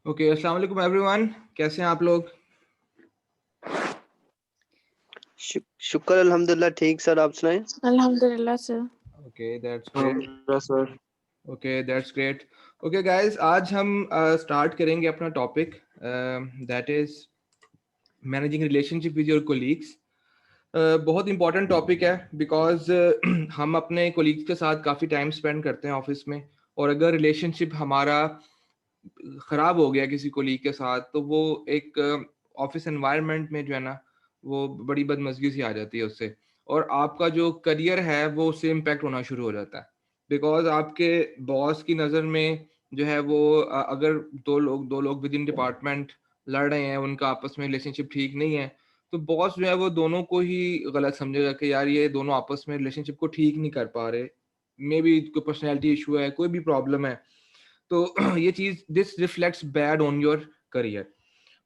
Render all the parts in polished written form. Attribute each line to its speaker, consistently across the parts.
Speaker 1: Okay, अस्सलाम वालेकुम everyone. कैसे हैं आप लोग?
Speaker 2: शुक्र अल्हम्दुलिल्लाह ठीक सर, आप सुनाएं।
Speaker 3: अल्हम्दुलिल्लाह sir.
Speaker 1: Okay, that's great.
Speaker 2: Sir.
Speaker 1: Okay, that's great. Okay guys, आज हम स्टार्ट करेंगे अपना topic, that is managing relationship with your colleagues. बहुत इंपॉर्टेंट टॉपिक है बिकॉज हम अपने कोलीग्स के साथ काफ़ी टाइम स्पेंड करते हैं ऑफिस में, और अगर रिलेशनशिप हमारा ख़राब हो गया किसी कोलीग के साथ, तो वो एक ऑफिस एनवायरनमेंट में जो है ना, वो बड़ी बदमज़गी सी आ जाती है उससे, और आपका जो करियर है वो उससे इम्पैक्ट होना शुरू हो जाता है। बिकॉज आपके बॉस की नज़र में जो है वो अगर दो लोग विद इन डिपार्टमेंट लड़ रहे हैं, उनका आपस में रिलेशनशिप ठीक नहीं है, तो बॉस जो है वो दोनों को ही गलत समझेगा कि यार ये दोनों आपस में रिलेशनशिप को ठीक नहीं कर पा रहे। मे बी कोई पर्सनैलिटी इशू है, कोई भी प्रॉब्लम है, तो ये चीज़ this reflects bad on your career.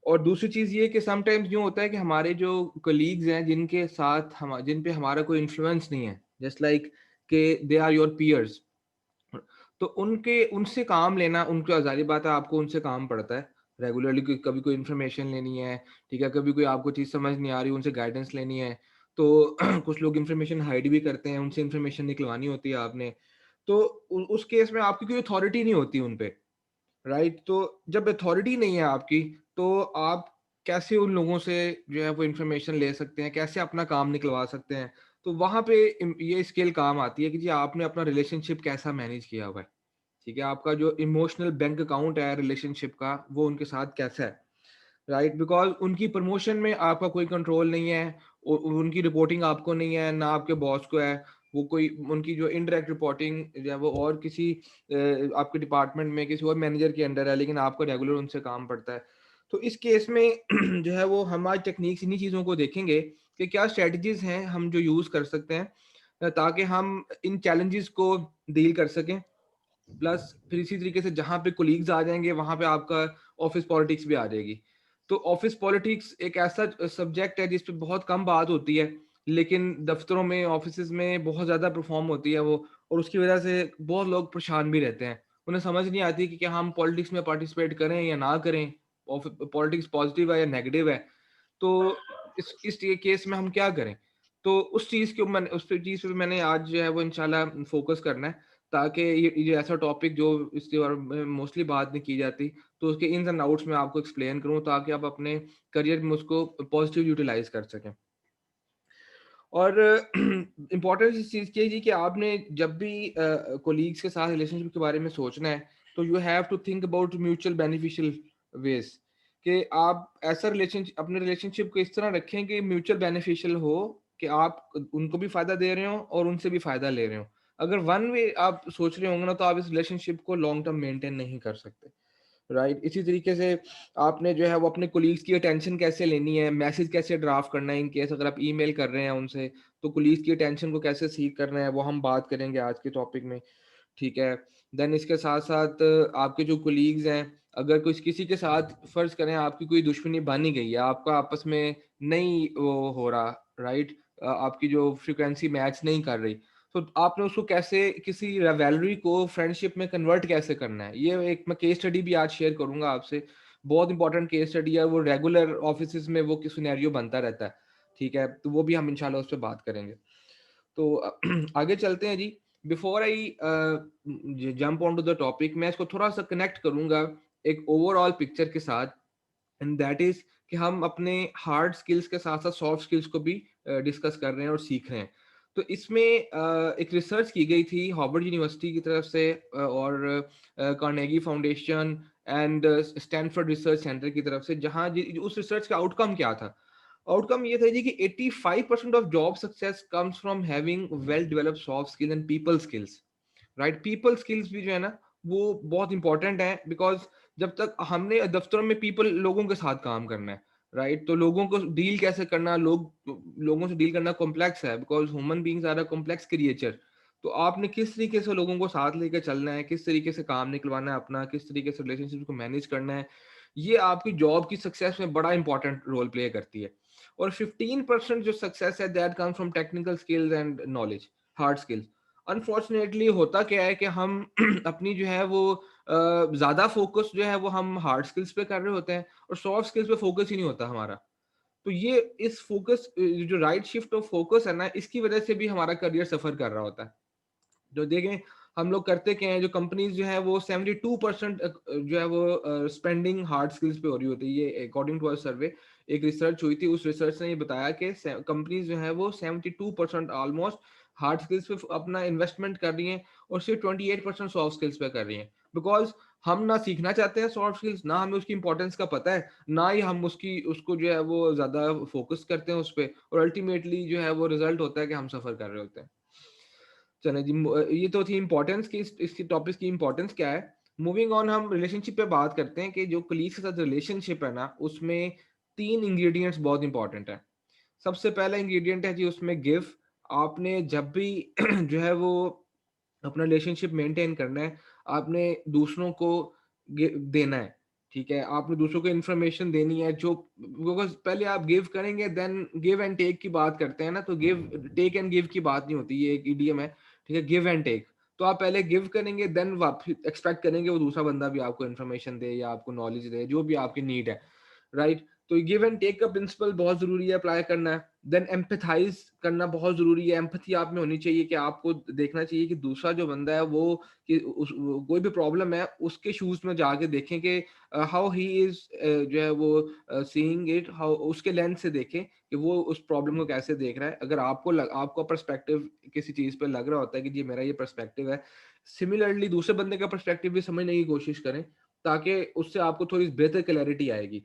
Speaker 1: और दूसरी चीज़ ये कि समटाइम्स यूँ होता है कि हमारे जो कलीग्स हैं जिनके साथ हम जिन पे हमारा कोई इन्फ्लुएंस नहीं है, जस्ट लाइक के दे आर योर पीयर्स, तो उनके उनसे काम लेना, उनको ज़ाहिर बात है आपको उनसे काम पड़ता है रेगुलरली, कभी कोई इन्फॉर्मेशन लेनी है, ठीक है, कभी कोई आपको चीज़ समझ नहीं आ रही, उनसे गाइडेंस लेनी है, तो कुछ लोग इन्फॉर्मेशन हाइड भी करते हैं, उनसे इन्फॉर्मेशन निकलवानी होती है आपने, तो उस केस में आपकी कोई अथॉरिटी नहीं होती उन पे, राइट? तो जब अथॉरिटी नहीं है आपकी, तो आप कैसे उन लोगों से जो है वो इन्फॉर्मेशन ले सकते हैं, कैसे अपना काम निकलवा सकते हैं? तो वहाँ पे ये स्किल काम आती है कि जी आपने अपना रिलेशनशिप कैसा मैनेज किया हुआ है, ठीक है? आपका जो इमोशनल बैंक अकाउंट है रिलेशनशिप का, वो उनके साथ कैसा है, राइट? बिकॉज़ उनकी प्रमोशन में आपका कोई कंट्रोल नहीं है, उनकी रिपोर्टिंग आपको नहीं है, ना आपके बॉस को है। वो कोई उनकी जो इनडायरेक्ट रिपोर्टिंग जो है वो और किसी आपके डिपार्टमेंट में किसी और मैनेजर के अंडर है, लेकिन आपको रेगुलर उनसे काम पड़ता है। तो इस केस में जो है वो हम आज टेक्निक्स इन्हीं चीज़ों को देखेंगे कि क्या स्ट्रैटेजीज़ हैं हम जो यूज़ कर सकते हैं, ताकि हम इन चैलेंजेस को डील कर सकें। प्लस फिर इसी तरीके से जहाँ पे कोलीग्स आ जाएँगे, वहाँ पे आपका ऑफ़िस पॉलिटिक्स भी आ जाएगी। तो ऑफ़िस पॉलिटिक्स एक ऐसा सब्जेक्ट है जिस पे बहुत कम बात होती है, लेकिन दफ़्तरों में, ऑफ़िसेज़ में बहुत ज़्यादा परफ़ॉर्म होती है वो, और उसकी वज़ह से बहुत लोग परेशान भी रहते हैं। उन्हें समझ नहीं आती कि क्या हम पॉलिटिक्स में पार्टिसिपेट करें या ना करें, पॉलिटिक्स पॉज़िटिव है या नेगेटिव है। तो इस केस में हम क्या करें? तो उस चीज़ पे मैंने आज जो है वो इंशाल्लाह फ़ोकस करना है, ताकि ये ऐसा टॉपिक जो इसके बारे में मोस्टली बात नहीं की जाती, तो उसके इन्स एंड आउट्स मैं आपको एक्सप्लेन करूँ, ताकि आप अपने करियर में उसको पॉजिटिव यूटिलाइज़ कर सकें। और इम्पोर्टेंट इस चीज़ की है जी कि आपने जब भी कोलीग्स के साथ रिलेशनशिप के बारे में सोचना है, तो you have to think about mutual beneficial ways, कि आप ऐसा अपने रिलेशनशिप को इस तरह रखें कि म्यूचुअल बेनिफिशियल हो, कि आप उनको भी फ़ायदा दे रहे हो और उनसे भी फ़ायदा ले रहे हो। अगर वन वे आप सोच रहे होंगे ना, तो आप इस रिलेशनशिप को लॉन्ग टर्म मेंटेन नहीं कर सकते। राइट? इसी तरीके से आपने जो है वो अपने कोलीग्स की अटेंशन कैसे लेनी है, मैसेज कैसे ड्राफ्ट करना है इन केस अगर आप ईमेल कर रहे हैं उनसे, तो कोलीग्स की अटेंशन को कैसे सीक करना है, वो हम बात करेंगे आज के टॉपिक में, ठीक है? देन इसके साथ-साथ आपके जो कोलीग्स हैं, अगर कुछ किसी के साथ फ़र्ज़ करें आपकी कोई दुश्मनी बन ही गई है, आपका आपस में नहीं वो हो रहा, राइट? आपकी जो फ्रीक्वेंसी मैच नहीं कर रही, तो आपने उसको कैसे किसी रिवैलरी को फ्रेंडशिप में कन्वर्ट कैसे करना है? ये एक मैं केस स्टडी भी आज शेयर करूँगा आपसे। बहुत इंपॉर्टेंट केस स्टडी है, वो रेगुलर ऑफिसेज़ में वो सिनेरियो बनता रहता है, ठीक है? तो वो भी हम इंशाल्लाह उस पे बात करेंगे। तो आगे चलते हैं जी। Before I jump on to the topic, मैं इसको थोड़ा-सा कनेक्ट करूँगा एक ओवरऑल पिक्चर के साथ, एंड दैट इज़ कि हम अपने हार्ड स्किल्स के साथ-साथ सॉफ्ट स्किल्स को भी डिस्कस कर रहे हैं और सीख रहे हैं। तो इसमें एक रिसर्च की गई थी हार्वर्ड यूनिवर्सिटी की तरफ से, और Carnegie foundation and Stanford research centre की तरफ से, जहाँ उस रिसर्च का आउटकम क्या था? आउटकम ये था जी कि 85% of job success comes from having well developed soft skills and people skills. Right? People skills भी जो है ना, वो बहुत इंपॉर्टेंट है, बिकॉज़ जब तक हमने दफ्तरों में लोगों के साथ काम करना है, राइट? तो लोगों को डील कैसे करना, लोगों से डील करना कॉम्प्लेक्स है, because human beings are a complex creature. तो आपने किस तरीके से लोगों को साथ लेके चलना है, किस तरीके से काम निकलवाना है अपना, किस तरीके से रिलेशनशिप को मैनेज करना है, ये आपकी जॉब की सक्सेस में बड़ा इंपॉर्टेंट रोल प्ले करती है। और 15% जो सक्सेस है that comes from technical skills and knowledge, hard skills. Unfortunately होता क्या है कि हम अपनी जो है वो ज्यादा फोकस जो है वो हम हार्ड स्किल्स पे कर रहे होते हैं और सॉफ्ट स्किल्स पे फोकस ही नहीं होता हमारा। तो ये इस फोकस जो राइट शिफ्ट ऑफ फोकस है ना, इसकी वजह से भी हमारा करियर सफर कर रहा होता है। जो देखें हम लोग करते क्या हैं, जो कंपनीज जो है वो 72% जो है वो स्पेंडिंग हार्ड स्किल्स पे हो रही होती है। ये अकॉर्डिंग टू अ सर्वे एक रिसर्च हुई थी, उस रिसर्च ने ये बताया कि कंपनीज जो है वो 72% ऑलमोस्ट हार्ड स्किल्स पे अपना इन्वेस्टमेंट कर रही हैं और सिर्फ 28% सॉफ्ट स्किल्स पे कर रही हैं। बिकॉज हम ना सीखना चाहते हैं सॉफ्ट स्किल्स, ना हमें उसकी इंपॉर्टेंस का पता है, ना ही हम उसको जो है वो ज्यादा फोकस करते हैं उस पर, और अल्टीमेटली जो है वो रिजल्ट होता है कि हम सफर कर रहे होते हैं। चले जी, ये तो थी इंपॉर्टेंस की, इसकी टॉपिक की इंपॉर्टेंस क्या है। मूविंग ऑन, हम रिलेशनशिप पे बात करते हैं कि जो कलीग्स के साथ रिलेशनशिप है ना, उसमें 3 इंग्रेडिएंट्स बहुत इंपॉर्टेंट है। सबसे पहला इंग्रेडिएंट है जी उसमें गिव। आपने जब भी जो है वो अपना रिलेशनशिप मेंटेन करना है, आपने दूसरों को देना है। ठीक है, आपने दूसरों को इन्फॉर्मेशन देनी है जो, बिकॉज पहले आप गिव करेंगे देन गिव एंड टेक की बात करते हैं ना, तो गिव टेक एंड गिव की बात नहीं होती, ये एक इडियम है। ठीक है, गिव एंड टेक। तो आप पहले गिव करेंगे देन वापस एक्सपेक्ट करेंगे वो दूसरा बंदा भी आपको इन्फॉर्मेशन दे या आपको नॉलेज दे, जो भी आपकी नीड है। राइट, तो गिव एंड टेक का प्रिंसिपल बहुत जरूरी है अप्लाई करना है। देन एम्पैथाइज करना बहुत जरूरी है। एम्पैथी आप में होनी चाहिए कि आपको देखना चाहिए कि दूसरा जो बंदा है वो कि कोई भी प्रॉब्लम है उसके शूज में जाके देखें कि हाउ ही इज जो है वो सीइंग इट, हाउ उसके लेंस से देखें कि वो उस प्रॉब्लम को कैसे देख रहा है। अगर आपको पर्सपेक्टिव किसी चीज पे लग रहा होता है कि जी मेरा ये पर्सपेक्टिव है, सिमिलरली दूसरे बंदे का पर्सपेक्टिव भी समझने की कोशिश करें, ताकि उससे आपको थोड़ी बेहतर क्लैरिटी आएगी।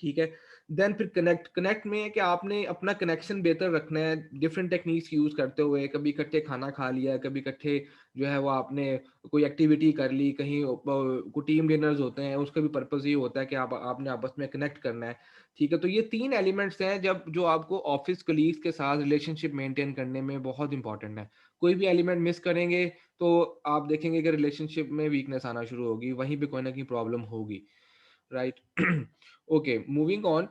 Speaker 1: ठीक है, देन फिर कनेक्ट में है कि आपने अपना कनेक्शन बेहतर रखना है डिफरेंट टेक्निक्स यूज करते हुए। कभी इकट्ठे खाना खा लिया, कभी इकट्ठे जो है वो आपने कोई एक्टिविटी कर ली, कहीं कोई टीम डिनर्स होते हैं, उसका भी पर्पस ये होता है कि आपने आपस में कनेक्ट करना है। ठीक है, तो ये 3 एलिमेंट्स हैं जब जो आपको ऑफिस कलीग्स के साथ रिलेशनशिप मेंटेन करने में बहुत इंपॉर्टेंट है। कोई भी एलिमेंट मिस करेंगे तो आप देखेंगे कि रिलेशनशिप में वीकनेस आना शुरू होगी, वहीं पे कोई ना कोई प्रॉब्लम होगी। राइट, ओके, मूविंग ऑन,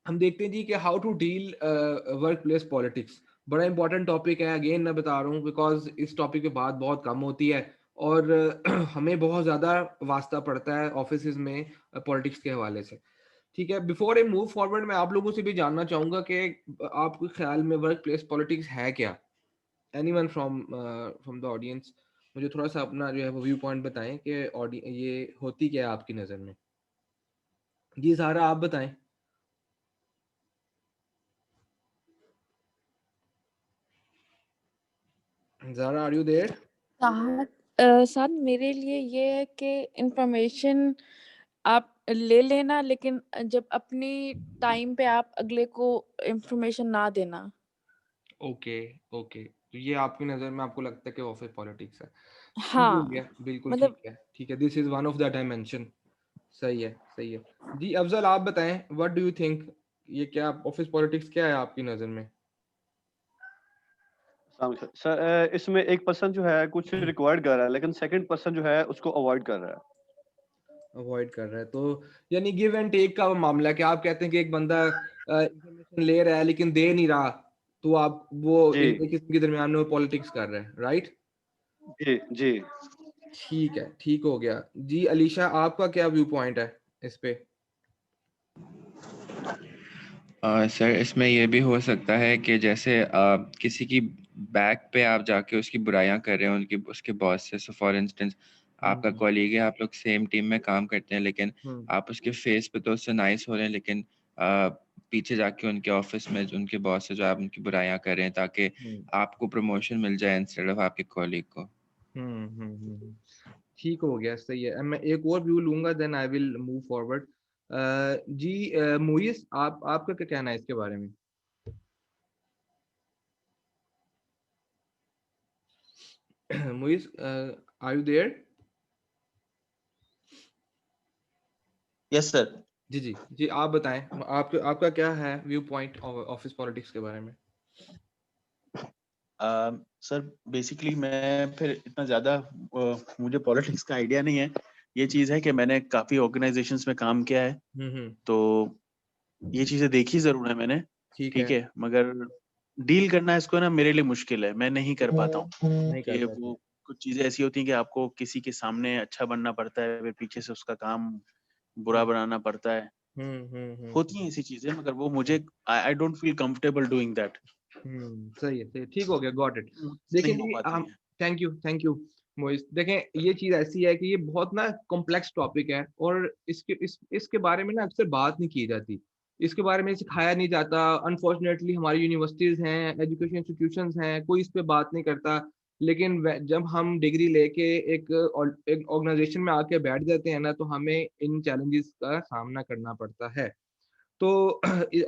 Speaker 1: हम देखते हैं जी कि how to deal work place politics. बड़ा इंपॉर्टेंट टॉपिक है, अगेन मैं बता रहा हूँ बिकॉज इस टॉपिक पे बात बहुत कम होती है और हमें बहुत ज़्यादा वास्ता पड़ता है ऑफिस में पॉलिटिक्स के हवाले से। ठीक है, बिफोर ए मूव फॉरवर्ड मैं आप लोगों से भी जानना चाहूँगा कि आपके ख्याल में वर्क प्लेस पॉलिटिक्स है क्या। एनीवन फ्रॉम द ऑडियंस मुझे थोड़ा सा अपना जो है वो व्यू पॉइंट बताएं कि ये होती क्या है आपकी नज़र में। जी ज़ारा, आप बताएं। Zara, are you there?
Speaker 3: साहब साहब मेरे लिए ये है कि इंफॉर्मेशन आप ले लेना, लेकिन जब अपनी टाइम पे आप अगले को इंफॉर्मेशन ना देना।
Speaker 1: ओके, ओके, तो ये आपकी नज़र में आपको लगता है कि ऑफिस पॉलिटिक्स है। ठीक हो
Speaker 3: हाँ,
Speaker 1: गया, बिल्कुल ठीक
Speaker 3: मतलब
Speaker 1: है, ठीक है, this is one of the dimension. सही है, सही है। जी अफजल, आप बताएं, व्हाट डू यू थिंक, ये क्या ऑफिस पॉलिटिक्स क्या है आपकी नज़र में?
Speaker 4: सर इसमें एक पर्सन जो है कुछ रिक्वायर्ड कर रहा है, लेकिन सेकंड पर्सन जो है उसको अवॉइड कर रहा है।
Speaker 1: अवॉइड कर रहा है, तो यानी गिव एंड टेक का वो मामला है कि आप कहते हैं कि एक बंदा इंफॉर्मेशन ले रहा है लेकिन दे नहीं रहा, तो आप वो
Speaker 4: जी
Speaker 1: एक किस्म के दरमियान में वो पॉलिटिक्स कर रहे हैं। राइट,
Speaker 4: जी जी।
Speaker 1: ठीक है, ठीक हो गया। जी अलीशा, आपका क्या व्यू पॉइंट है इस पे?
Speaker 5: सर इसमें ये भी हो सकता है कि जैसे किसी की बैक पे आप जाके उसकी बुराइयां कर रहे हैं उनकी उसके बॉस से। सो फॉर इंस्टेंस आपका
Speaker 1: हम्म,
Speaker 5: कॉलीग है, आप लोग सेम टीम में काम करते हैं, लेकिन
Speaker 1: हम्म,
Speaker 5: आप उसके फेस पे तो उससे नाइस हो रहे हैं, लेकिन पीछे जाके उनके ऑफिस में उनके बॉस से जो आप उनकी बुराइयां कर रहे हैं ताकि
Speaker 1: हम्म,
Speaker 5: आपको प्रमोशन मिल जाए इंस्टेड ऑफ आपके कॉलीग को।
Speaker 1: ठीक हो गया, सही है। अब मैं एक और व्यू लूंगा then I will move forward. जी मुइस, आपका क्या कहना है इसके बारे में? मुइस, are you there?
Speaker 6: Yes sir.
Speaker 1: जी जी जी, आप बताएं, आपका क्या है व्यू पॉइंट ऑफिस पॉलिटिक्स के बारे में?
Speaker 6: सर बेसिकली मैं फिर इतना ज़्यादा मुझे पॉलिटिक्स का आइडिया नहीं है। ये चीज़ है कि मैंने काफ़ी ऑर्गेनाइजेशंस में काम किया है, तो ये चीज़ें देखी ज़रूर है मैंने।
Speaker 1: ठीक
Speaker 6: ठीक
Speaker 1: है,
Speaker 6: है, मगर डील करना इसको ना मेरे लिए मुश्किल है, मैं नहीं कर पाता हूँ
Speaker 1: नहीं कर
Speaker 6: कि
Speaker 1: पाते।
Speaker 6: वो कुछ चीजें ऐसी होती हैं कि आपको किसी के सामने अच्छा बनना पड़ता है, फिर पीछे से उसका काम बुरा बनाना पड़ता है। होती हैं ऐसी चीजें, मगर वो मुझे I don't feel comfortable doing that.
Speaker 1: सही है, ठीक हो गया, गॉट इट।
Speaker 6: मुझसे
Speaker 1: देखिए
Speaker 6: नहीं हो
Speaker 1: जी,
Speaker 6: पाती
Speaker 1: हम
Speaker 6: है।
Speaker 1: Thank you Moiz. देखें, ये चीज ऐसी है कि ये बहुत ना कॉम्प्लेक्स टॉपिक है और इसके बारे में ना अक्सर बात नहीं की जाती, इसके बारे में सिखाया नहीं जाता। अनफॉर्चुनेटली हमारी यूनिवर्सिटीज हैं, एजुकेशन इंस्टीट्यूशंस हैं, कोई इस पे बात नहीं करता। लेकिन जब हम डिग्री लेके एक ऑर्गेनाइजेशन में आके बैठ जाते हैं ना, तो हमें इन चैलेंजेस का सामना करना पड़ता है। तो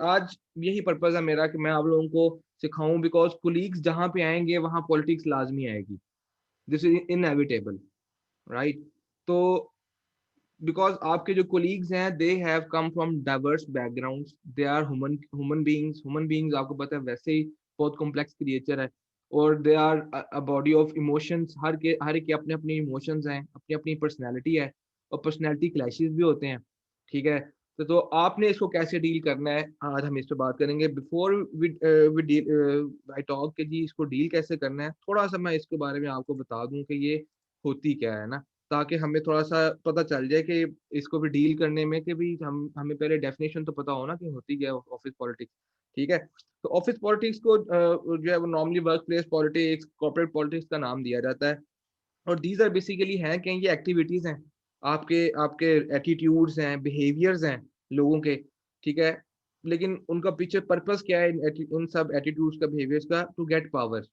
Speaker 1: आज यही पर्पज है मेरा कि मैं आप लोगों को सिखाऊं, बिकॉज कोलीग्स जहाँ पे आएंगे वहाँ पॉलिटिक्स लाजमी आएगी, दिस इज इनएविटेबल, राइट? तो बिकॉज आपके जो कोलीग्स हैं, they have come from diverse backgrounds, they are human beings आपको पता है वैसे ही बहुत कॉम्प्लेक्स क्रिएचर है, और they are a body of emotions. हर एक के अपने अपने इमोशंस हैं, अपनी अपनी पर्सनैलिटी है, और पर्सनैलिटी क्लैशेस भी होते हैं, ठीक है? तो आपने इसको कैसे डील करना है, आज हम इस पे बात करेंगे। Before we deal I talk के जी इसको डील कैसे करना है, थोड़ा सा मैं इसके बारे में आपको बता दूं कि ये होती क्या है ना, ताकि हमें थोड़ा सा पता चल जाए कि इसको भी डील करने में कि भी हमें पहले डेफिनेशन तो पता हो ना कि होती क्या है ऑफिस पॉलिटिक्स, ठीक है? तो ऑफिस पॉलिटिक्स को जो है वो normally work place politics, corporate politics का नाम दिया जाता है। और दीज आर बेसिकली हैं कि ये एक्टिविटीज हैं, आपके आपके एटीट्यूड्स हैं, बिहेवियर्स हैं लोगों के, ठीक है? लेकिन उनका पीछे पर्पस क्या है इन सब एटीट्यूड्स का, बिहेवियर्स का? टू गेट पावर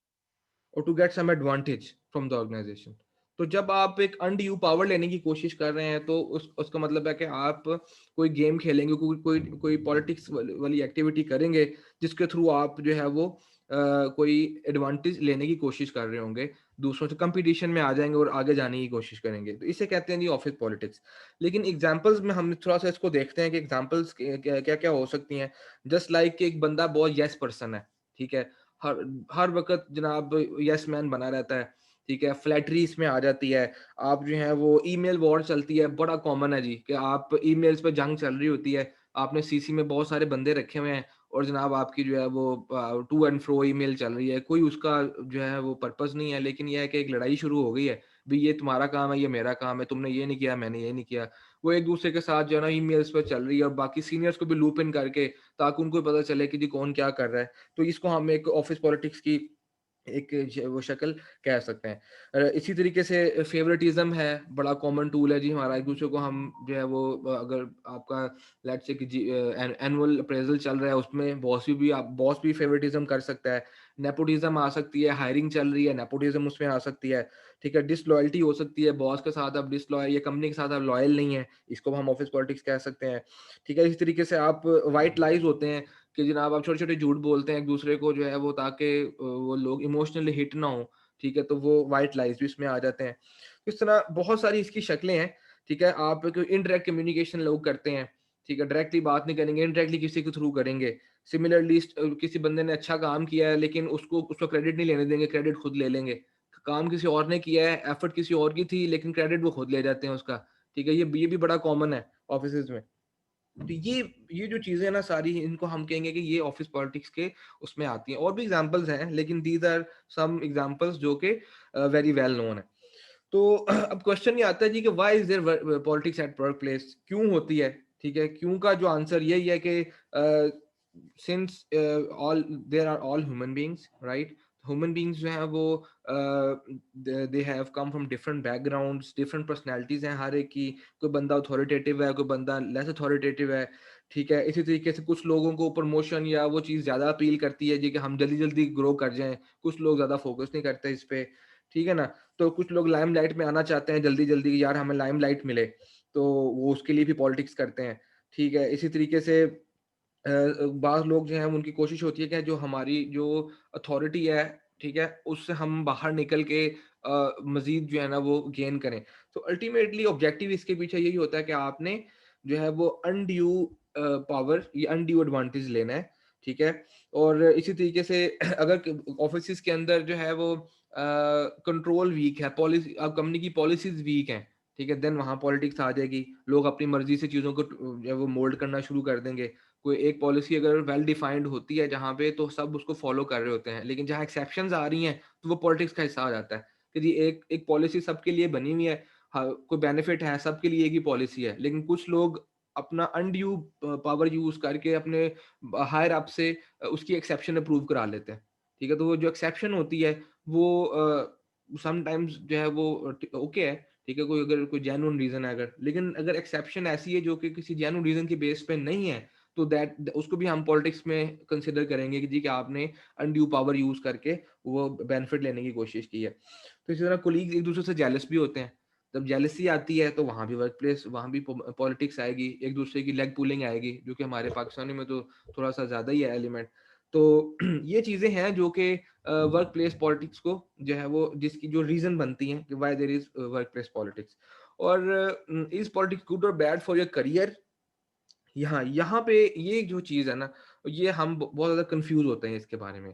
Speaker 1: और to get some advantage from the organisation. तो जब आप एक अनड्यू पावर लेने की कोशिश कर रहे हैं, तो उसका मतलब है कि आप कोई गेम खेलेंगे, कोई पॉलिटिक्स वाली एक्टिविटी करेंगे, जिसके थ्रू आप जो है वो कोई एडवांटेज लेने की कोशिश कर रहे होंगे, दूसरों से कंपटीशन में आ जाएंगे और आगे जाने की कोशिश करेंगे। तो इसे कहते हैं जी ऑफिस पॉलिटिक्स। लेकिन एग्जांपल्स में हम थोड़ा सा इसको देखते हैं कि एग्जांपल्स क्या क्या हो सकती हैं। जस्ट लाइक एक बंदा बहुत यस पर्सन है, ठीक है? हर हर वक्त जनाब यस मैन बना रहता है, ठीक है? फ्लैटरी इसमें आ जाती है। आप जो है वो ईमेल वॉर चलती है, बड़ा कॉमन है जी कि आप ईमेल्स पे जंग चल रही होती है, आपने सीसी में बहुत सारे बंदे रखे हुए हैं, और जनाब आपकी जो है वो टू एंड फ्रो ईमेल चल रही है, कोई उसका जो है वो पर्पस नहीं है, लेकिन यह है कि एक लड़ाई शुरू हो गई है, भी ये तुम्हारा काम है, ये मेरा काम है, तुमने ये नहीं किया, मैंने ये नहीं किया। वो एक दूसरे के साथ जो है ना ईमेल्स पे चल रही है, और बाकी सीनियर्स को भी लूप इन करके, ताकि उनको पता चले कि जी कौन क्या कर रहा है। तो इसको हम एक ऑफिस पॉलिटिक्स की एक वो शक्ल कह सकते हैं। इसी तरीके से फेवरेटिज्म है, बड़ा कॉमन टूल है जी हमारा, एक दूसरे को हम जो है वो अगर आपका लेट्स से कि जी एनुअल अप्रेजल चल रहा है, उसमें बॉस भी फेवरेटिज्म कर सकता है। नेपोटिज्म आ सकती है, हायरिंग चल रही है, नेपोटिज्म उसमें आ सकती है, ठीक है? डिसलॉयल्टी हो सकती है, बॉस के साथ आप डिसलॉयल या कंपनी के साथ आप लॉयल नहीं है, इसको हम ऑफिस पॉलिटिक्स कह सकते हैं, ठीक है? इस तरीके से आप वाइट लाइज होते हैं कि जनाब आप छोटे छोटे झूठ बोलते हैं एक दूसरे को जो है वो, ताकि वो लोग इमोशनली हिट ना हो, ठीक है? तो वो वाइट लाइज भी इसमें आ जाते हैं। इस तरह बहुत सारी इसकी शक्लें हैं, ठीक है? आप इनडायरेक्ट कम्युनिकेशन लोग करते हैं, ठीक है? डायरेक्टली बात नहीं करेंगे, इनडायरेक्टली किसी के थ्रू करेंगे। सिमिलरली किसी बंदे ने अच्छा काम किया है, लेकिन उसको क्रेडिट नहीं लेने देंगे, क्रेडिट खुद ले लेंगे। काम किसी और ने किया है, एफर्ट किसी और की थी, लेकिन क्रेडिट वो खुद ले जाते हैं उसका, ठीक है? ये भी बड़ा कॉमन है ऑफिस में। तो ये जो चीजें ना सारी, इनको हम कहेंगे कि ये ऑफिस पॉलिटिक्स के उसमें आती हैं। और भी एग्जांपल्स हैं, लेकिन दीज आर सम एग्जांपल्स जो कि वेरी वेल नोन है। तो अब क्वेश्चन ये आता है जी कि why is there politics at work place, क्यों होती है, ठीक है? क्यों का जो आंसर यही है कि since all there are all human beings, right? Human beings जो हैं वो they have come from different backgrounds, different personalities हैं हर एक की। कोई बंदा अथॉरिटेटिव है, कोई बंदा लेस अथॉरिटेटिव है, ठीक है? इसी तरीके से कुछ लोगों को प्रमोशन या वो चीज़ ज़्यादा अपील करती है जी कि हम जल्दी जल्दी ग्रो कर जाएं, कुछ लोग ज़्यादा फोकस नहीं करते इस पे, ठीक है ना? तो कुछ लोग लाइमलाइट में आना चाहते हैं जल्दी जल्दी, यार हमें लाइमलाइट मिले, तो वो उसके लिए भी पॉलिटिक्स करते हैं, ठीक है? इसी तरीके से बाज़ लोग जो हैं उनकी कोशिश होती है कि जो हमारी जो अथॉरिटी है, ठीक है? उससे हम बाहर निकल के मज़ीद जो है ना वो गेन करें। तो अल्टीमेटली ऑब्जेक्टिव इसके पीछे यही होता है कि आपने जो है वो अनड्यू पावर या अनड्यू एडवांटेज लेना है, ठीक है? और इसी तरीके से अगर ऑफिसेज़ के अंदर जो है वो कंट्रोल वीक है, पॉलिसी कंपनी की पॉलिसीज़ वीक हैं, ठीक है? देन वहाँ पॉलिटिक्स आ जाएगी। लोग अपनी मर्ज़ी से चीज़ों को जो है वो मोल्ड करना शुरू कर देंगे। कोई एक पॉलिसी अगर वेल डिफाइंड होती है जहाँ पे, तो सब उसको फॉलो कर रहे होते हैं, लेकिन जहाँ एक्सेप्शंस आ रही हैं तो वो पॉलिटिक्स का हिस्सा आ जाता है कि जी एक पॉलिसी सबके लिए बनी हुई है, हाँ, कोई बेनिफिट है, सबके लिए एक ही पॉलिसी है, लेकिन कुछ लोग अपना अनड्यू पावर यूज करके अपने हायर अप से उसकी एक्सेप्शन अप्रूव करा लेते हैं। ठीक है, तो वो जो एक्सेप्शन होती है वो समटाइम्स जो है वो ओके है, ठीक है, कोई अगर कोई जेन्युइन रीजन है अगर, लेकिन अगर एक्सेप्शन ऐसी है जो कि किसी जेन्युइन रीजन के बेस पे नहीं है, तो दैट उसको भी हम पॉलिटिक्स में कंसिडर करेंगे कि जी कि आपने अनड्यू पावर यूज करके वो बेनिफिट लेने की कोशिश की है। तो इसी तरह कोलीग्स एक दूसरे से जेलस भी होते हैं, जब जेलसी आती है तो वहाँ भी वर्क प्लेस, वहाँ भी पॉलिटिक्स आएगी, एक दूसरे की लेग पुलिंग आएगी, जो कि हमारे पाकिस्तानी में तो थोड़ा सा ज़्यादा ही है एलिमेंट। तो ये चीज़ें हैं जो कि वर्क प्लेस पॉलिटिक्स को जो है वो जिसकी जो रीज़न बनती हैं कि why there is work place politics. और इज पॉलिटिक्स गुड और बैड फॉर योर करियर? यहाँ पे ये जो चीज़ है ना, ये हम बहुत ज़्यादा कंफ्यूज होते हैं इसके बारे में।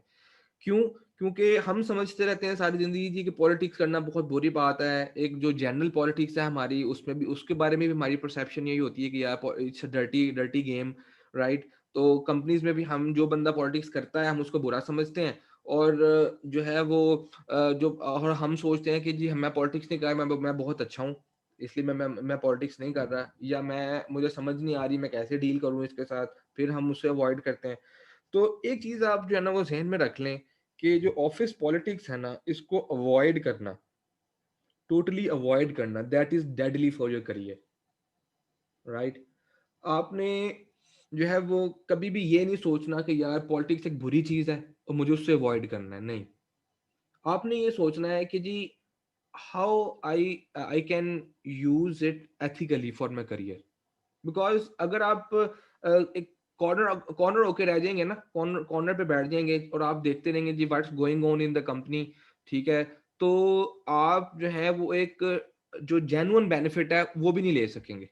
Speaker 1: क्यों? क्योंकि हम समझते रहते हैं सारी ज़िंदगी जी कि पॉलिटिक्स करना बहुत बुरी बात है। एक जो जनरल पॉलिटिक्स है हमारी, उसमें भी उसके बारे में भी हमारी परसेप्शन यही होती है कि यार it's a dirty dirty game, right? तो कंपनीज़ में भी हम जो बंदा पॉलिटिक्स करता है हम उसको बुरा समझते हैं, और जो है वो और हम सोचते हैं कि जी मैं पॉलिटिक्स नहीं कर रहा, मैं बहुत अच्छा हूँ, इसलिए मैं पॉलिटिक्स नहीं कर रहा, या मुझे समझ नहीं आ रही मैं कैसे डील करूँ इसके साथ, फिर हम उसे अवॉइड करते हैं। तो एक चीज़ आप जो है ना वो ज़हन में रख लें कि जो ऑफिस पॉलिटिक्स है ना, इसको अवॉइड करना, टोटली अवॉइड करना, that is deadly for your career, right? आपने जो है वो कभी भी ये नहीं सोचना कि यार पॉलिटिक्स एक बुरी चीज़ है और मुझे उससे अवॉइड करना है, नहीं। आपने ये सोचना है कि जी how I I can use it ethically for my career. Because अगर आप एक कॉर्नर कॉर्नर होके रह जाएंगे ना, कॉर्नर कॉर्नर पे बैठ जाएंगे और आप देखते रहेंगे जी what's going on in the company, ठीक है, तो आप जो है वो एक जो जेन्युइन बेनिफिट है वो भी नहीं ले सकेंगे।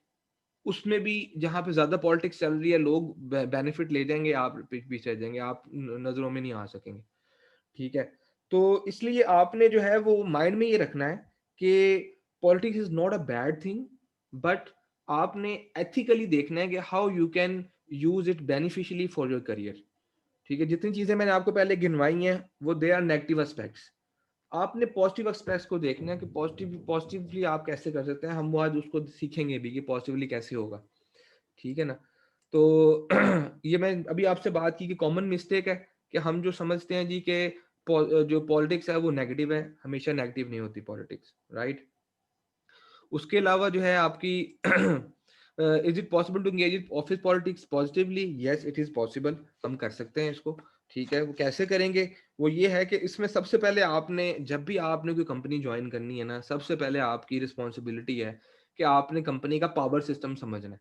Speaker 1: उसमें भी जहाँ पे ज्यादा पॉलिटिक्स चल रही है लोग बेनिफिट ले जाएंगे, आप पीछे रह जाएंगे, आप नजरों में नहीं आ सकेंगे। ठीक है, तो इसलिए आपने जो है वो माइंड में ये रखना है कि politics is not a bad thing, but आपने एथिकली देखना है कि how you can use it beneficially for your career. ठीक है, जितनी चीजें मैंने आपको पहले गिनवाई हैं वो दे आर नेगेटिव एस्पेक्ट्स। आपने पॉजिटिव एस्पेक्ट्स को देखना है कि पॉजिटिवली आप कैसे कर सकते हैं, हम वो आज उसको सीखेंगे भी कि पॉजिटिवली कैसे होगा। ठीक है ना? तो ये मैं अभी आपसे बात की कि कॉमन मिस्टेक है कि हम जो समझते हैं जी कि जो पॉलिटिक्स है वो नेगेटिव है, हमेशा नेगेटिव नहीं होती पॉलिटिक्स, राइट? उसके अलावा जो है आपकी is it possible to engage in office politics positively? Yes, it is possible, हम कर सकते हैं इसको। ठीक है, वो कैसे करेंगे? वो ये है कि इसमें सबसे पहले आपने, जब भी आपने कोई कंपनी ज्वाइन करनी है ना, सबसे पहले आपकी रिस्पॉन्सिबिलिटी है कि आपने कंपनी का पावर सिस्टम समझना है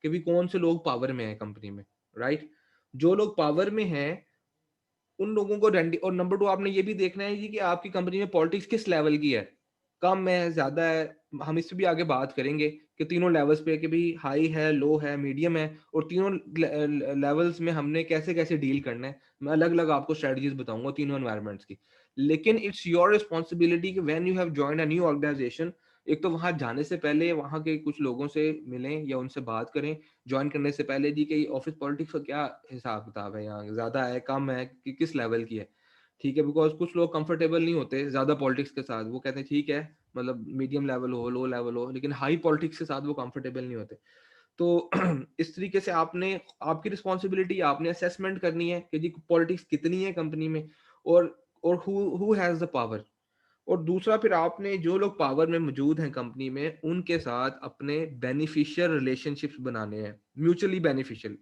Speaker 1: कि भी कौन से लोग पावर में है कंपनी में, राइट? जो लोग पावर में हैं उन लोगों को रेंडी, और नंबर 2 आपने ये भी देखना है जी कि आपकी कंपनी में पॉलिटिक्स किस लेवल की है, कम है, ज्यादा है। हम इससे भी आगे बात करेंगे कि तीनों लेवल्स पे कि भी हाई है, लो है, मीडियम है, और तीनों लेवल्स में हमने कैसे कैसे डील करना है। मैं अलग अलग आपको स्ट्रेटजीज बताऊंगा तीनों एनवायरमेंट्स की। लेकिन इट्स योर रिस्पॉन्सिबिलिटी कि when you have joined a new organisation, एक तो वहां जाने से पहले वहां के कुछ लोगों से मिलें या उनसे बात करें ज्वाइन करने से पहले जी कि ऑफिस पॉलिटिक्स का क्या हिसाब किताब है, यहाँ ज्यादा है, कम है, कि किस लेवल की है। ठीक है, बिकॉज कुछ लोग कंफर्टेबल नहीं होते ज्यादा पॉलिटिक्स के साथ, वो कहते हैं ठीक है मतलब मीडियम लेवल हो, लो लेवल हो, लेकिन हाई पॉलिटिक्स के साथ वो कंफर्टेबल नहीं होते। तो इस तरीके से आपने, आपकी रिस्पॉन्सिबिलिटी, आपने असेसमेंट करनी है कि जी पॉलिटिक्स कितनी है कंपनी में, और हु हैज द पावर। और दूसरा फिर आपने जो लोग पावर में मौजूद हैं कंपनी में उनके साथ अपने बेनिफिशियल रिलेशनशिप्स बनाने हैं, म्यूचुअली बेनिफिशियल,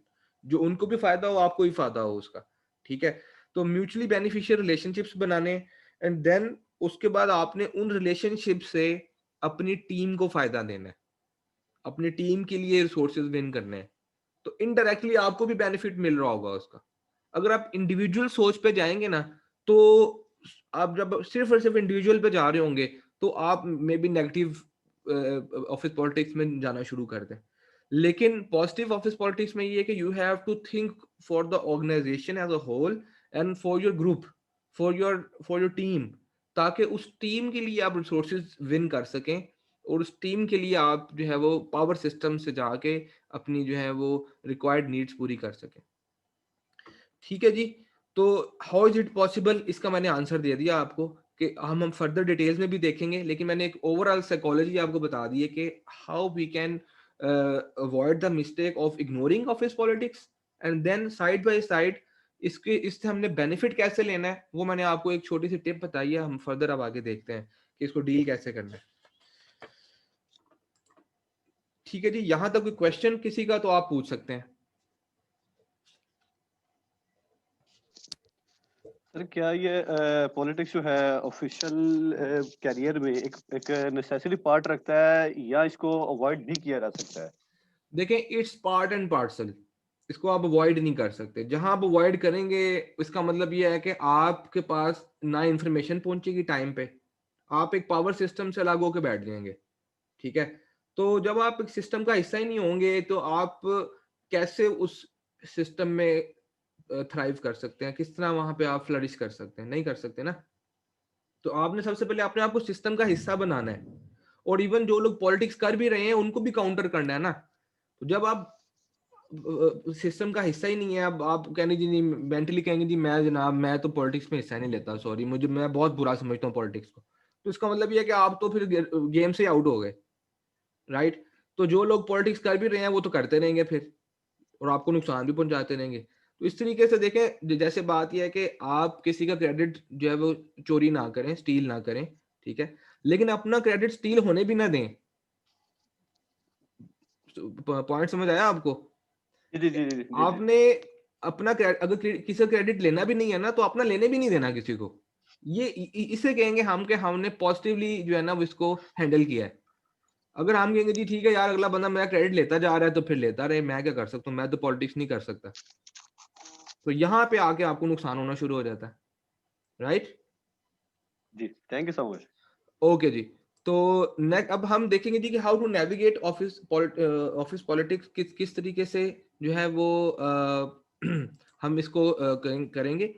Speaker 1: जो उनको भी फायदा हो आपको भी फायदा हो उसका। ठीक है, तो म्यूचुअली बेनिफिशियल रिलेशनशिप्स बनाने, एंड देन उसके बाद आपने उन रिलेशनशिप से अपनी टीम को फायदा देना है, अपनी टीम के लिए रिसोर्सेज विन करने हैं, तो इनडायरेक्टली आपको भी बेनिफिट मिल रहा होगा उसका। अगर आप इंडिविजुअल सोच पे जाएंगे ना, तो आप जब सिर्फ और सिर्फ इंडिविजुअल पे जा रहे होंगे तो आप may be negative office politics में जाना शुरू कर दें। लेकिन पॉजिटिव ऑफिस पॉलिटिक्स में ये है कि you have to think for the organisation as a whole and for your group, for your team, ताकि उस टीम के लिए आप रिसोर्सेज विन कर सकें, और उस टीम के लिए आप जो है वो पावर सिस्टम से जाके अपनी जो है वो रिक्वायर्ड नीड्स पूरी कर सकें। ठीक है जी, तो हाउ इज इट पॉसिबल, इसका मैंने आंसर दे दिया आपको कि हम फर्दर डिटेल्स में भी देखेंगे, लेकिन मैंने एक ओवरऑल साइकोलॉजी आपको बता दी है कि how we can avoid the mistake of ignoring office politics, and then side by side इससे हमने बेनिफिट कैसे लेना है वो मैंने आपको एक छोटी सी टिप बताई है। हम फर्दर अब आगे देखते हैं कि इसको डील कैसे करना है। ठीक है जी, यहां तक कोई क्वेश्चन किसी का तो आप पूछ सकते हैं।
Speaker 4: सर क्या ये पॉलिटिक्स जो है ऑफिशियल कैरियर में एक नेसेसरी पार्ट रखता है या इसको अवॉइड भी किया जा सकता है?
Speaker 1: देखें, इट्स पार्ट एंड पार्सल, इसको आप अवॉइड नहीं कर सकते। जहां आप अवॉइड करेंगे इसका मतलब ये है कि आपके पास ना इंफॉर्मेशन पहुंचेगी टाइम पे, आप एक पावर सिस्टम से अलग होकर बैठ जाएंगे। ठीक है, तो जब आप एक सिस्टम का हिस्सा ही नहीं होंगे तो आप कैसे उस सिस्टम में थ्राइव कर सकते हैं, किस तरह वहां पे आप फ्लरिश कर सकते हैं? नहीं कर सकते ना। तो आपने सबसे पहले अपने आप को सिस्टम का हिस्सा बनाना है, और इवन जो लोग पॉलिटिक्स कर भी रहे हैं उनको भी काउंटर करना है ना। तो जब आप सिस्टम का हिस्सा ही नहीं है, अब आप कहने जी नहीं, मेंटली कहेंगे जी मैं जनाब मैं तो पॉलिटिक्स में हिस्सा नहीं लेता, सॉरी मुझे, मैं बहुत बुरा समझता हूँ पॉलिटिक्स को, तो इसका मतलब ये है कि आप तो फिर गेम से आउट हो गए, राइट। तो जो लोग पॉलिटिक्स कर भी रहे हैं वो तो करते रहेंगे फिर, और आपको नुकसान भी पहुंचाते रहेंगे। तो इस तरीके से देखें, जैसे बात यह है कि आप किसी का क्रेडिट जो है वो चोरी ना करें, स्टील ना करें, ठीक है, लेकिन अपना क्रेडिट स्टील होने भी ना दें। पॉइंट समझ आया आपको?
Speaker 4: जी जी जी जी जी।
Speaker 1: आपने अपना अगर किसी का क्रेडिट लेना भी नहीं है ना तो अपना लेने भी नहीं देना किसी को। ये इसे कहेंगे हम कि हमने पॉजिटिवली जो है ना वो इसको हैंडल किया है। अगर हम कहेंगे जी ठीक है यार अगला बंदा मेरा क्रेडिट लेता जा रहा है तो फिर लेता रहे, मैं क्या कर सकता हूँ, मैं तो पॉलिटिक्स नहीं कर सकता। तो यहाँ पे आके आपको नुकसान होना शुरू हो जाता है, राइट।
Speaker 4: जी thank you so much.
Speaker 1: Okay जी, तो अब हम देखेंगे जी कि how to navigate office politics, किस तरीके से जो है वो हम इसको करेंगे।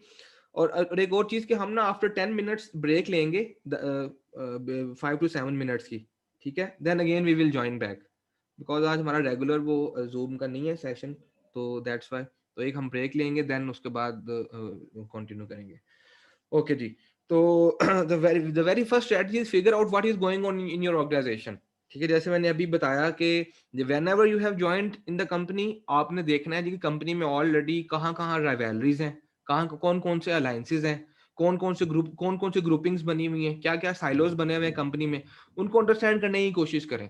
Speaker 1: और एक और चीज कि हम ना आफ्टर 10 मिनट्स ब्रेक लेंगे, 5 to 7 मिनट्स की, ठीक है, then again we will join back, because आज हमारा रेगुलर वो जूम का नहीं है सेशन, तो दैट्स वाई। तो एक हम ब्रेक लेंगे, देन उसके बाद कंटिन्यू करेंगे। ओके जी, तो the very first strategy is figure out what is going on in your organisation. ठीक है, जैसे मैंने अभी बताया कि whenever you have joined in the company, आपने देखना है जी कि कंपनी में ऑलरेडी कहाँ कहाँ राइवलरीज हैं, कहाँ कौन कौन से अलायंसेज हैं, कौन कौन से ग्रुप, कौन कौन से ग्रुपिंग्स बनी हुई हैं, क्या क्या साइलोज बने हुए हैं कंपनी में, उनको अंडरस्टैंड करने की कोशिश करें।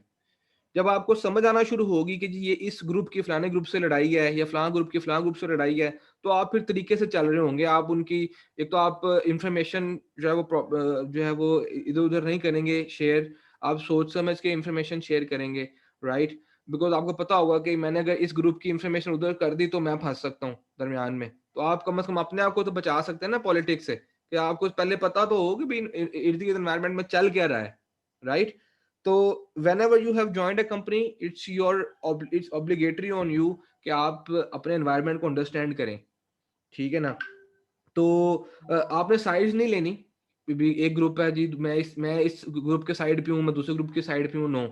Speaker 1: जब आपको समझ आना शुरू होगी कि जी ये इस ग्रुप की फलाने ग्रुप से लड़ाई है या फलां ग्रुप की फलां ग्रुप से लड़ाई है, तो आप फिर तरीके से चल रहे होंगे। आप उनकी, एक तो आप इंफॉर्मेशन जो है वो इधर उधर नहीं करेंगे शेयर, आप सोच समझ के इंफॉर्मेशन शेयर करेंगे, राइट। बिकॉज आपको पता होगा कि मैंने अगर इस ग्रुप की इंफॉर्मेशन उधर कर दी तो मैं फंस सकता हूँ दरमियान में। तो आप कम से कम अपने आप को तो बचा सकते हैं ना पॉलिटिक्स से, कि आपको पहले पता तो हो कि भाई इर्द गिर्द एनवायरमेंट में चल क्या रहा है, राइट। तो whenever you have joined a company, it's obligatory on you कि आप अपने एनवायरनमेंट को अंडरस्टैंड करें, ठीक है ना। तो आपने साइड्स नहीं लेनी, भी एक ग्रुप है जी मैं इस ग्रुप के साइड पे हूँ, मैं दूसरे ग्रुप के साइड पे हूँ, नो।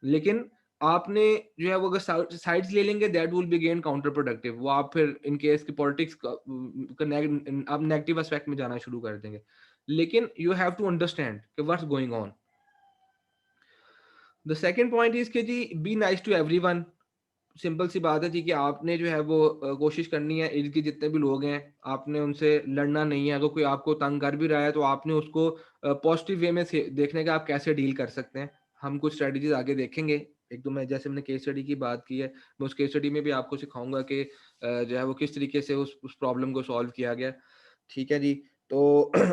Speaker 1: लेकिन आपने जो है वो अगर साइड्स ले लेंगे that will be again counter productive, वो आप फिर इन केस की पॉलिटिक्स का आप नेगेटिव एस्पेक्ट में जाना शुरू कर देंगे। लेकिन यू हैव टू अंडरस्टैंड कि what's going on. The second point is कि जी be nice to everyone. Simple सी बात है जी कि आपने जो है वो कोशिश करनी है, इर्द गिर्द जितने भी लोग हैं आपने उनसे लड़ना नहीं है। अगर कोई आपको तंग कर भी रहा है तो आपने उसको पॉजिटिव वे में देखने का आप कैसे डील कर सकते हैं। हम कुछ स्ट्रेटजीज आगे देखेंगे, एक दो मैं जैसे मैंने केस स्टडी की बात की है, मैं उस केस स्टडी में भी आपको सिखाऊंगा कि जो है वो किस तरीके से उस प्रॉब्लम को सॉल्व किया गया, ठीक है जी। तो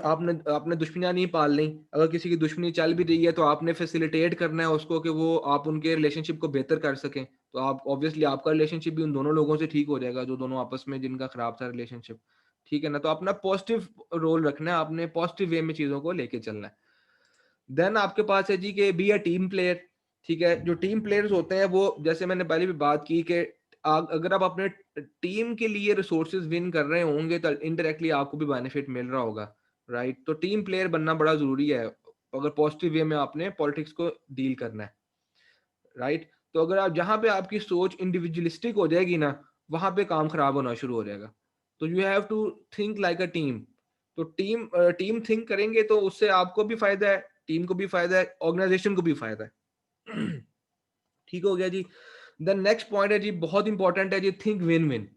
Speaker 1: आपने आपने दुश्मनियां नहीं पालनी। अगर किसी की दुश्मनी चल भी रही है तो आपने फैसिलिटेट करना है उसको कि वो आप उनके रिलेशनशिप को बेहतर कर सकें। तो आप ऑब्वियसली आपका रिलेशनशिप भी उन दोनों लोगों से ठीक हो जाएगा जो दोनों आपस में जिनका खराब था रिलेशनशिप, ठीक है ना। तो अपना पॉजिटिव रोल रखना है, आपने पॉजिटिव वे में चीजों को लेके चलना है। देन आपके पास है जी कि बी अ टीम प्लेयर, ठीक है। जो टीम प्लेयर्स होते हैं वो, जैसे मैंने पहले भी बात की कि अगर आप अपने टीम के लिए रिसोर्सेज विन कर रहे होंगे तो इनडायरेक्टली आपको भी बेनिफिट मिल रहा होगा, राइट। तो टीम प्लेयर बनना बड़ा जरूरी है अगर पॉजिटिव वे में आपने पॉलिटिक्स को डील करना है, राइट। तो अगर आप जहां पे आपकी सोच इंडिविजुअलिस्टिक हो जाएगी ना, वहां पे काम खराब होना शुरू हो जाएगा। तो you have to think like a team. तो टीम थिंक करेंगे तो उससे आपको भी फायदा है, टीम को भी फायदा है, ऑर्गेनाइजेशन को भी फायदा है। ठीक हो गया जी। देन नेक्स्ट पॉइंट है जी, बहुत इंपॉर्टेंट है जी, थिंक विन विन।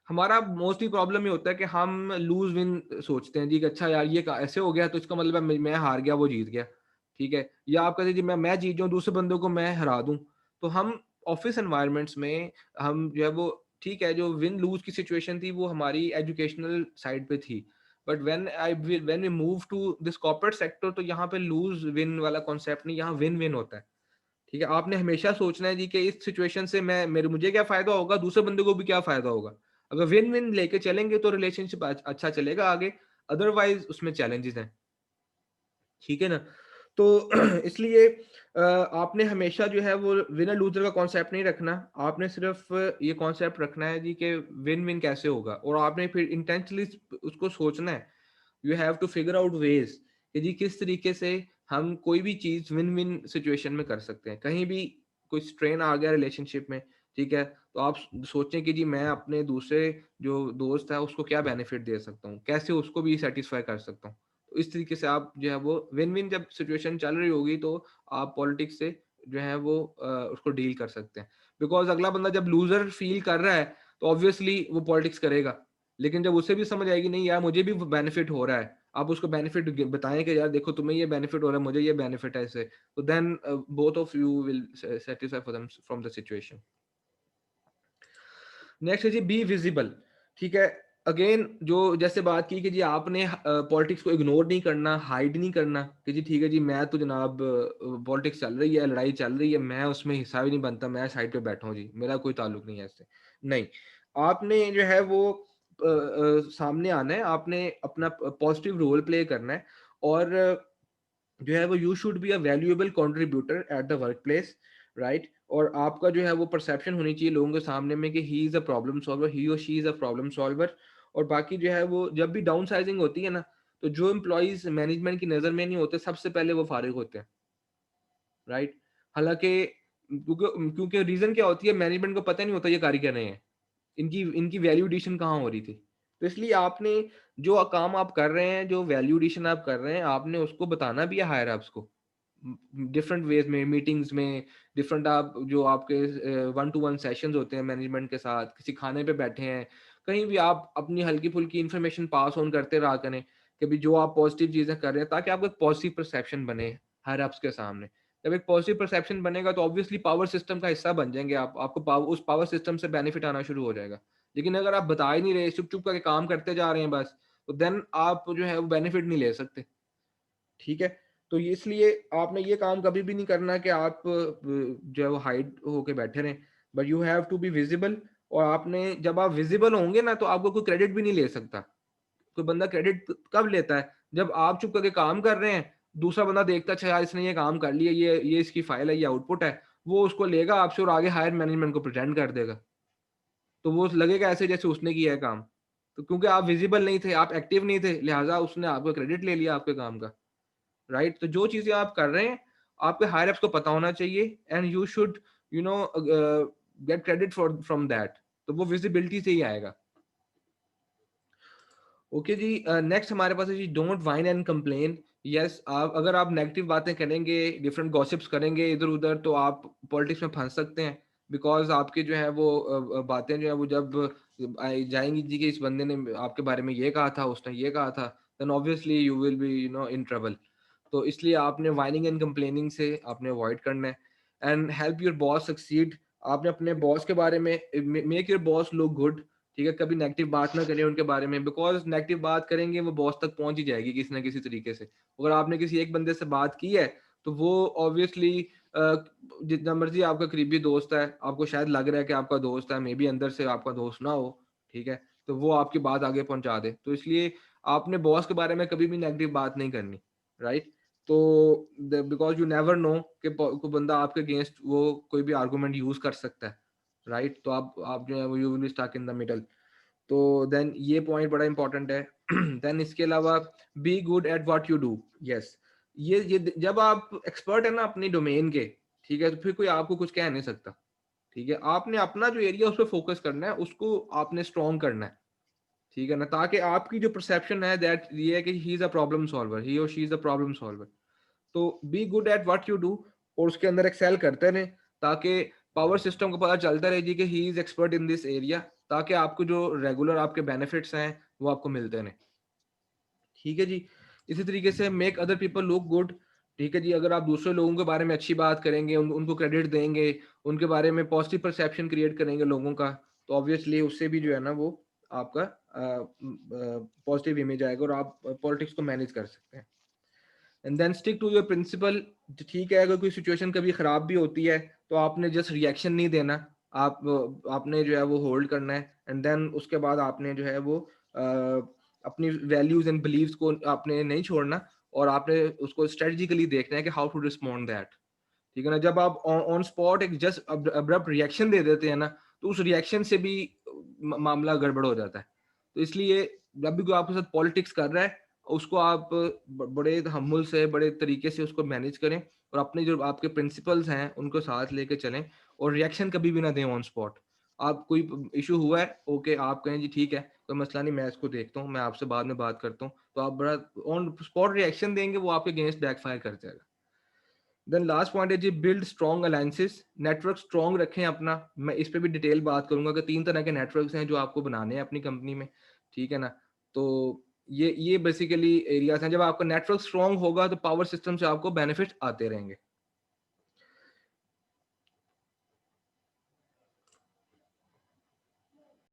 Speaker 1: हमारा मोस्टली प्रॉब्लम ये होता है कि हम लूज विन सोचते हैं जी कि अच्छा यार ये ऐसे हो गया तो इसका मतलब है मैं हार गया वो जीत गया, ठीक है। या आप कहते जी मैं जीत जाऊं दूसरे बंदों को मैं हरा दूं। तो हम ऑफिस एनवायरनमेंट्स में हम जो है वो ठीक है, जो विन लूज की सिचुएशन थी वो हमारी एजुकेशनल साइड पे थी, but when we move to this corporate sector तो यहाँ पे लूज विन वाला कॉन्सेप्ट नहीं, यहाँ विन विन होता है। ठीक है, आपने हमेशा सोचना है जी कि इस सिचुएशन से मुझे क्या फायदा होगा, दूसरे बंदे को भी क्या फायदा होगा। अगर विन विन लेके चलेंगे तो रिलेशनशिप अच्छा चलेगा आगे, अदरवाइज उसमें चैलेंजेस हैं। ठीक है ना। तो इसलिए आपने हमेशा जो है वो विनर लूजर का कॉन्सेप्ट नहीं रखना, आपने सिर्फ ये कॉन्सेप्ट रखना है जी कि विन विन कैसे होगा, और आपने फिर इंटेंशनली उसको सोचना है। You have to figure out ways कि जी किस तरीके से हम कोई भी चीज विन विन सिचुएशन में कर सकते हैं। कहीं भी कोई स्ट्रेन आ गया रिलेशनशिप में, ठीक है, तो आप सोचें कि जी मैं अपने दूसरे जो दोस्त है उसको क्या बेनिफिट दे सकता हूँ, कैसे उसको भी सेटिस्फाई कर सकता हूँ। तो इस तरीके से आप जो है वो विन विन जब सिचुएशन चल रही होगी तो आप पॉलिटिक्स से जो है वो उसको डील कर सकते हैं। बिकॉज अगला बंदा जब लूजर फील कर रहा है तो ऑब्वियसली वो पॉलिटिक्स करेगा, लेकिन जब उसे भी समझ आएगी नहीं यार मुझे भी बेनिफिट हो रहा है, आप उसको बेनिफिट बताएं कि यार देखो तुम्हें ये बेनिफिट हो रहा है, मुझे ये बेनिफिट है इससे, तो then both of you will satisfy for them from the situation. Next है जी बी विजिबल। ठीक है, अगेन जो जैसे बात की कि जी आपने पॉलिटिक्स को इग्नोर नहीं करना, हाइड नहीं करना कि जी ठीक है जी मैं तो जनाब पॉलिटिक्स चल रही है, लड़ाई चल रही है, मैं उसमें हिस्सा भी नहीं बनता, मैं साइड पे बैठा हूँ जी, मेरा कोई ताल्लुक नहीं है इससे। नहीं, आपने जो है वो सामने आना है, आपने अपना पॉजिटिव रोल प्ले करना है, और जो है वो you should be a valuable contributor at the work place, right. और आपका जो है वो परसेप्शन होनी चाहिए लोगों के सामने में कि he is a problem solver, he और she is a problem solver. और बाकी जो है वो जब भी डाउन साइजिंग होती है ना, तो जो एम्प्लॉइज मैनेजमेंट की नजर में नहीं होते सबसे पहले वो फारिग होते हैं, राइट। हालांकि क्योंकि क्योंकि रीजन क्या होती है, मैनेजमेंट को पता नहीं होता ये कार्य क्या रहे हैं, इनकी इनकी वैल्यू एडिशन कहाँ हो रही थी। तो इसलिए आपने जो काम आप कर रहे हैं, जो वैल्यू एडिशन आप कर रहे हैं, आपने उसको बताना भी है हायर अप्स को डिफरेंट वेज में, मीटिंग्स में, डिफरेंट आप जो आपके 1-to-1 सेशंस होते हैं मैनेजमेंट के साथ, किसी खाने पे बैठे हैं, कहीं भी आप अपनी हल्की फुल्की इन्फॉर्मेशन पास ऑन करते रहा करें कि भी जो आप पॉजिटिव चीजें कर रहे हैं, ताकि आपको एक पॉजिटिव परसेप्शन बने हायर अप्स के सामने। जब एक पॉजिटिव परसेप्शन बनेगा तो ऑब्वियसली पावर सिस्टम का हिस्सा बन जाएंगे आप, आपको उस पावर सिस्टम से बेनिफिट आना शुरू हो जाएगा। लेकिन अगर आप बता ही नहीं रहे, चुप चुप करके काम करते जा रहे हैं बस, तो देन आप जो है वो बेनिफिट नहीं ले सकते। ठीक है, तो इसलिए आपने ये काम कभी भी नहीं करना कि आप जो है वो हाइड होके बैठे रहें, but you have to be visible. और आपने जब आप विजिबल होंगे ना तो आपको कोई क्रेडिट भी नहीं ले सकता। कोई बंदा क्रेडिट कब लेता है, जब आप चुप करके काम कर रहे हैं, दूसरा बंदा देखता है अच्छा यार इसने ये काम कर लिया, ये इसकी फाइल है, ये आउटपुट है, वो उसको लेगा आपसे और आगे हायर मैनेजमेंट को प्रेजेंट कर देगा। तो वो लगेगा ऐसे जैसे उसने किया है काम। तो क्योंकि आप विजिबल नहीं थे, आप एक्टिव नहीं थे, लिहाजा उसने आपको क्रेडिट ले लिया आपके काम का, राइट। तो जो चीजें आप कर रहे हैं आपके हायर अप्स को पता होना चाहिए, and you should you know get credit for from that. तो वो विजिबिलिटी से ही आएगा। ओके जी, नेक्स्ट हमारे पास है जी don't whine and complain. Yes, आप अगर आप नेगेटिव बातें करेंगे, डिफरेंट गॉसिप्स करेंगे इधर उधर, तो आप पॉलिटिक्स में फंस सकते हैं। बिकॉज आपके जो है वो बातें जो है वो जब जाएंगी जी कि इस बंदे ने आपके बारे में ये कहा था, उसने ये कहा था, then obviously you will be in trouble. तो इसलिए आपने वाइनिंग एंड कंप्लेनिंग से आपने अवॉइड करना है। And help your boss succeed. आपने अपने बॉस के बारे में make your boss look good. ठीक है, कभी नेगेटिव बात ना करें उनके बारे में, बिकॉज नेगेटिव बात करेंगे वो बॉस तक पहुंच ही जाएगी किसी ना किसी तरीके से। अगर आपने किसी एक बंदे से बात की है तो वो ऑब्वियसली जितना मर्जी आपका करीबी दोस्त है, आपको शायद लग रहा है कि आपका दोस्त है, मे बी अंदर से आपका दोस्त ना हो, ठीक है, तो वो आपकी बात आगे पहुंचा दे। तो इसलिए आपने बॉस के बारे में कभी भी नेगेटिव बात नहीं करनी, राइट। तो बिकॉज यू नेवर नो कि कोई बंदा आपके अगेंस्ट वो कोई भी आर्गूमेंट यूज कर सकता है, राइट। तो आप जो है वो you will be stuck in the middle. तो देन ये पॉइंट बड़ा इंपॉर्टेंट है। देन इसके अलावा be good at what you do. Yes, ये जब आप एक्सपर्ट है ना अपनी डोमेन के, ठीक है, तो फिर कोई आपको कुछ कह नहीं सकता। ठीक है, आपने अपना जो एरिया उस पर फोकस करना है, उसको आपने स्ट्रॉन्ग करना है। ठीक है ना, ताकि आपकी जो परसेप्शन है दैट ये है कि he is a problem solver, he और she is a problem solver. तो be good at what you do और उसके अंदर एक्सेल करते रहे, ताकि पावर सिस्टम को पता चलता रहे जी कि he is expert in this area, ताकि आपको जो रेगुलर आपके बेनिफिट्स हैं वो आपको मिलते रहे। ठीक है जी। इसी तरीके से make other people look good. ठीक है जी, अगर आप दूसरे लोगों के बारे में अच्छी बात करेंगे, उनको क्रेडिट देंगे, उनके बारे में पॉजिटिव परसेप्शन क्रिएट करेंगे लोगों का, तो ऑब्वियसली उससे भी जो है ना वो आपका पॉजिटिव इमेज आएगा और आप पॉलिटिक्स को मैनेज कर सकते हैं। And then stick to your principle. ठीक है, अगर कोई सिचुएशन कभी खराब भी होती है तो आपने जस्ट रिएक्शन नहीं देना, आपने जो है वो होल्ड करना है, एंड देन उसके बाद आपने जो है वो अपनी वैल्यूज एंड बिलीव्स को आपने नहीं छोड़ना, और आपने उसको स्ट्रेटजिकली देखना है कि हाउ टू रिस्पॉन्ड दैट। ठीक है ना, जब आप ऑन स्पॉट एक जस्ट अब्रप्ट रिएक्शन दे देते हैं ना, तो उस रिएक्शन से भी मामला गड़बड़ हो जाता है। तो इसलिए जब भी कोई आपके साथ पॉलिटिक्स कर रहा है, उसको आप बड़े तहम्मुल से, बड़े तरीके से उसको मैनेज करें, और अपने जो आपके प्रिंसिपल्स हैं उनको साथ लेके चलें, और रिएक्शन कभी भी ना दें ऑन स्पॉट। आप कोई इशू हुआ है, ओके, आप कहें जी ठीक है, कोई मसला नहीं, मैं इसको देखता हूँ, मैं आपसे बाद में बात करता हूँ, तो आप बड़ा ऑन स्पॉट रिएक्शन देंगे, वो आपके अगेंस्ट बैकफायर कर जाएगा। देन लास्ट पॉइंट है जी, build strong alliances. Network strong रखें अपना। मैं इस पे भी डिटेल बात करूंगा कि 3 तरह के नेटवर्क्स हैं जो आपको बनाने हैं अपनी कंपनी में। ठीक है ना, तो ये बेसिकली एरियाज हैं। जब आपका नेटवर्क स्ट्रॉन्ग होगा तो पावर सिस्टम से आपको बेनिफिट आते रहेंगे।